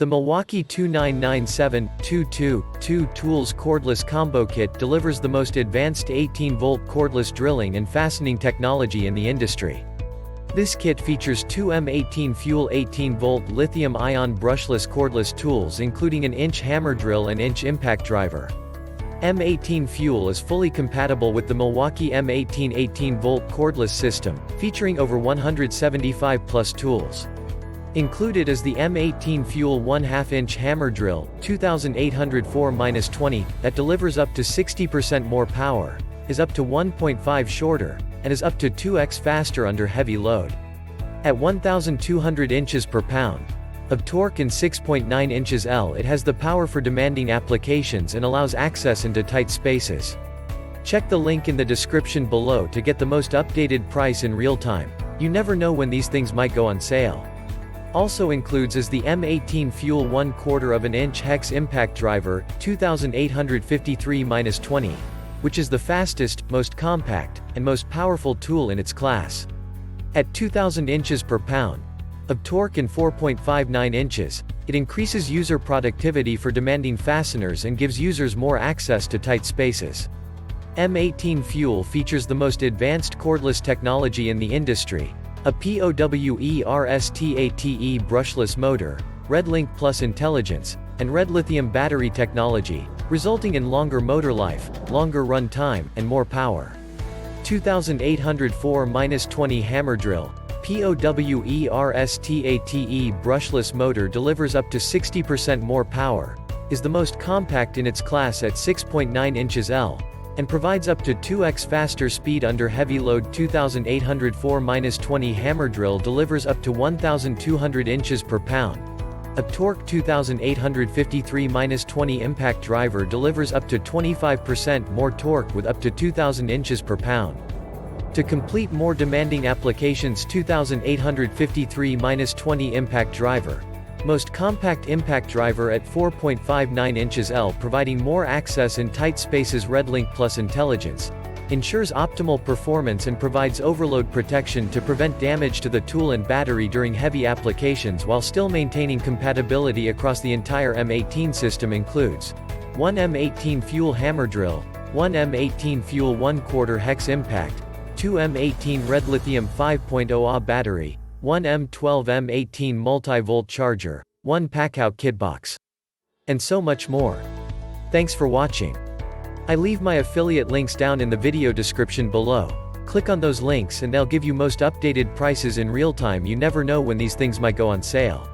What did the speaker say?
The Milwaukee 2997-22PO Tools Cordless Combo Kit delivers the most advanced 18-volt cordless drilling and fastening technology in the industry. This kit features two M18 FUEL 18-volt lithium-ion brushless cordless tools including an inch hammer drill and inch impact driver. M18 FUEL is fully compatible with the Milwaukee M18 18-volt cordless system, featuring over 175 plus tools. Included is the M18 FUEL 1/2-inch hammer drill, 2804-20, that delivers up to 60% more power, is up to 1.5 shorter, and is up to 2x faster under heavy load. At 1,200 inches per pound of torque and 6.9 inches L, it has the power for demanding applications and allows access into tight spaces. Check the link in the description below to get the most updated price in real time. You never know when these things might go on sale. Also includes is the M18 FUEL 1/4 inch Hex Impact Driver, 2853-20, which is the fastest, most compact, and most powerful tool in its class. At 2,000 inches per pound of torque and 4.59 inches, it increases user productivity for demanding fasteners and gives users more access to tight spaces. M18 FUEL features the most advanced cordless technology in the industry, a POWERSTATE Brushless Motor, REDLINK PLUS Intelligence, and REDLITHIUM Battery Technology, resulting in longer motor life, longer run time, and more power. 2804-20 Hammer Drill, POWERSTATE Brushless Motor delivers up to 60% more power, is the most compact in its class at 6.9 inches L, and provides up to 2x faster speed under heavy load. 2804-20 Hammer Drill delivers up to 1,200 inches per pound of torque. 2853-20 Impact Driver delivers up to 25% more torque with up to 2,000 inches per pound. To complete more demanding applications, 2853-20 Impact Driver, most compact impact driver at 4.59 inches L, providing more access in tight spaces. REDLINK Plus Intelligence ensures optimal performance and provides overload protection to prevent damage to the tool and battery during heavy applications while still maintaining compatibility across the entire M18 system. Includes one M18 FUEL hammer drill, one M18 FUEL 1/4 Hex Impact, two M18 REDLITHIUM 5.0 Ah battery, one M12 M18 multi-volt charger, one PACKOUT kit box, and so much more. Thanks for watching. I leave my affiliate links down in the video description below. Click on those links and they'll give you most updated prices in real time. You never know when these things might go on sale.